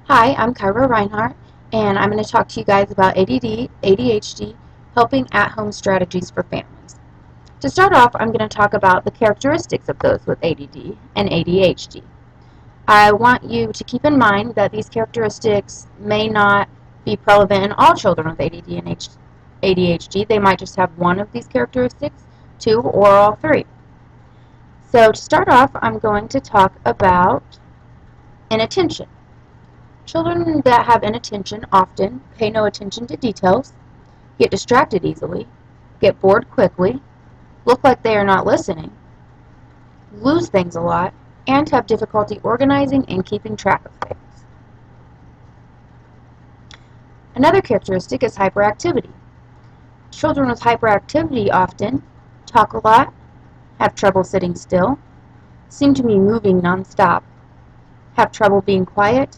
Hi, I'm Kyra Reinhardt, and I'm going to talk to you guys about ADD, ADHD, helping at-home strategies for families. To start off, I'm going to talk about the characteristics of those with ADD and ADHD. I want you to keep in mind that these characteristics may not be prevalent in all children with ADD and ADHD. They might just have one of these characteristics, two, or all three. So to start off, I'm going to talk about inattention. Children that have inattention often pay no attention to details, get distracted easily, get bored quickly, look like they are not listening, lose things a lot, and have difficulty organizing and keeping track of things. Another characteristic is hyperactivity. Children with hyperactivity often talk a lot, have trouble sitting still, seem to be moving nonstop, have trouble being quiet,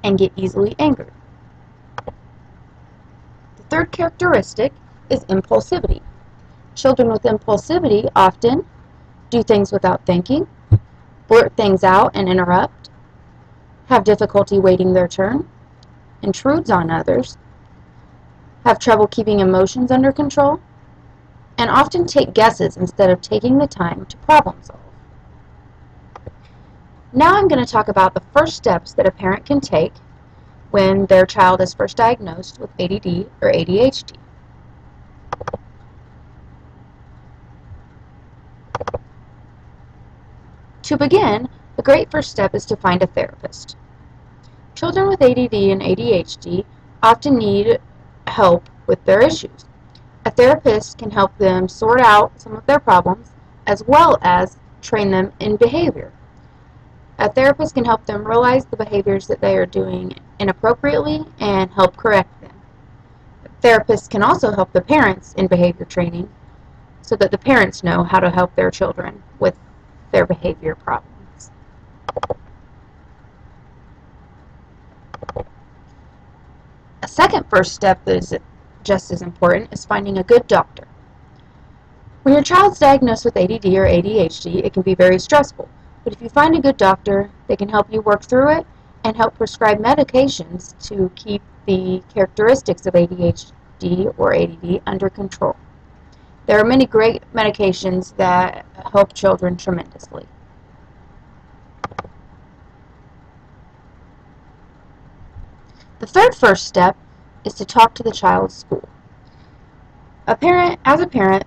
and get easily angered. The third characteristic is impulsivity. Children with impulsivity often do things without thinking, blurt things out and interrupt, have difficulty waiting their turn, intrudes on others, have trouble keeping emotions under control, and often take guesses instead of taking the time to problem solve. Now I'm going to talk about the first steps that a parent can take when their child is first diagnosed with ADD or ADHD. To begin, the great first step is to find a therapist. Children with ADD and ADHD often need help with their issues. A therapist can help them sort out some of their problems as well as train them in behavior. A therapist can help them realize the behaviors that they are doing inappropriately and help correct them. Therapists can also help the parents in behavior training so that the parents know how to help their children with their behavior problems. A second first step that is just as important is finding a good doctor. When your child's diagnosed with ADD or ADHD, it can be very stressful. But if you find a good doctor, they can help you work through it and help prescribe medications to keep the characteristics of ADHD or ADD under control. There are many great medications that help children tremendously. The third first step is to talk to the child's school. As a parent,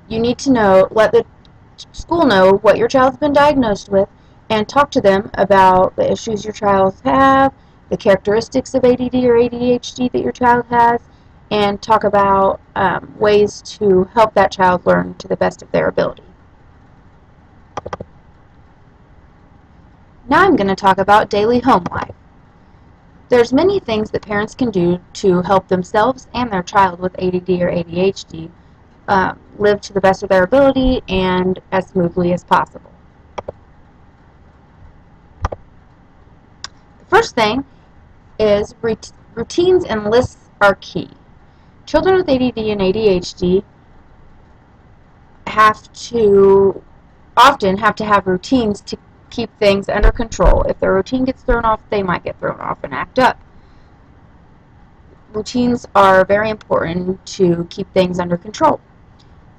you need to let the school know what your child's been diagnosed with and talk to them about the issues your child has, the characteristics of ADD or ADHD that your child has, and talk about ways to help that child learn to the best of their ability. Now I'm going to talk about daily home life. There's many things that parents can do to help themselves and their child with ADD or ADHD live to the best of their ability and as smoothly as possible. The first thing is routines and lists are key. Children with ADD and ADHD often have to have routines to keep things under control. If their routine gets thrown off, they might get thrown off and act up. Routines are very important to keep things under control.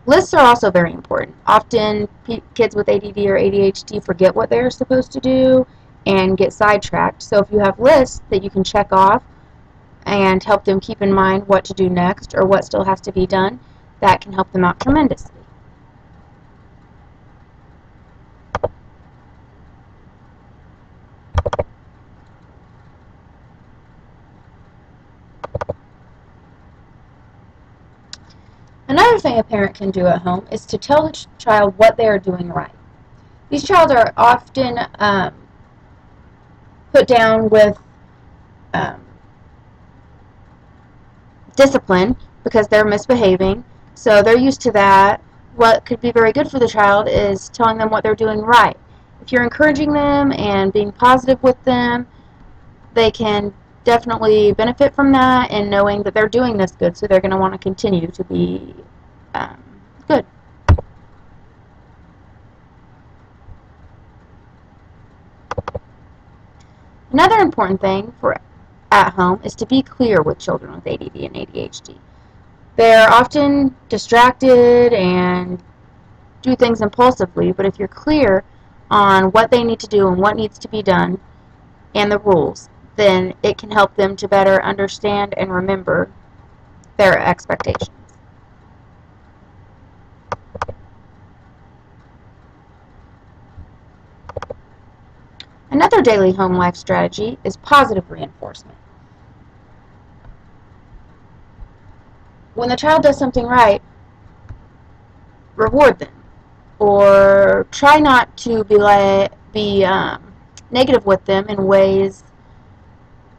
Lists are also very important. Often kids with ADD or ADHD forget what they're supposed to do and get sidetracked. So if you have lists that you can check off and help them keep in mind what to do next or what still has to be done, that can help them out tremendously. Another thing a parent can do at home is to tell the child what they are doing right. These children are often put down with discipline because they're misbehaving, so they're used to that. What could be very good for the child is telling them what they're doing right. If you're encouraging them and being positive with them, they can definitely benefit from that and knowing that they're doing this good, so they're going to want to continue to be good. Another important thing for at home is to be clear with children with ADD and ADHD. They're often distracted and do things impulsively, but if you're clear on what they need to do and what needs to be done and the rules, then it can help them to better understand and remember their expectations. Another daily home life strategy is positive reinforcement. When the child does something right, reward them, or try not to be negative with them in ways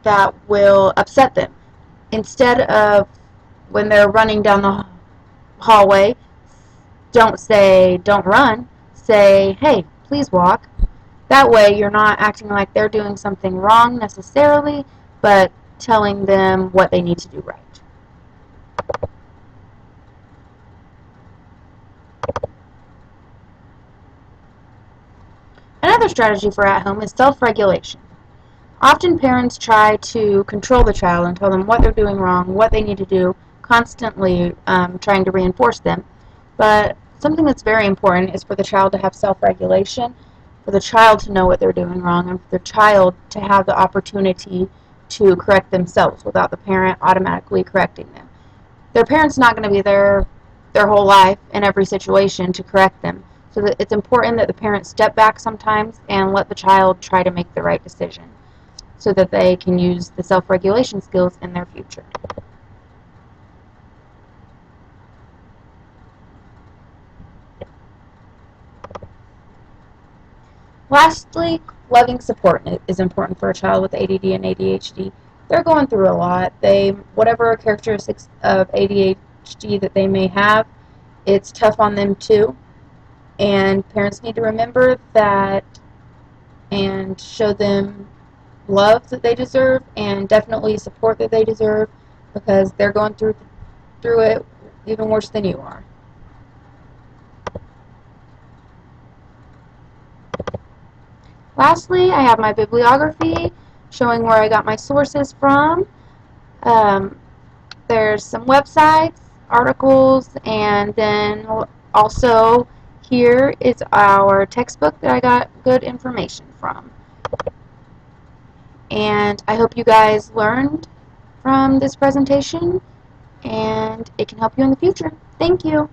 that will upset them. Instead of when they're running down the hallway, don't say don't run, say hey, please walk. That way you're not acting like they're doing something wrong necessarily, but telling them what they need to do right. Another strategy for at home is self-regulation. Often parents try to control the child and tell them what they're doing wrong, what they need to do, constantly trying to reinforce them. But something that's very important is for the child to have self-regulation, for the child to know what they're doing wrong, and for the child to have the opportunity to correct themselves without the parent automatically correcting them. Their parent's not going to be there their whole life in every situation to correct them. So that it's important that the parents step back sometimes and let the child try to make the right decision so that they can use the self-regulation skills in their future. Lastly, loving support is important for a child with ADD and ADHD. They're going through a lot. Whatever characteristics of ADHD that they may have, it's tough on them too. And parents need to remember that and show them love that they deserve and definitely support that they deserve because they're going through it even worse than you are. Lastly, I have my bibliography showing where I got my sources from. Um, there's some websites, articles, and then also here is our textbook that I got good information from. And I hope you guys learned from this presentation and it can help you in the future. Thank you.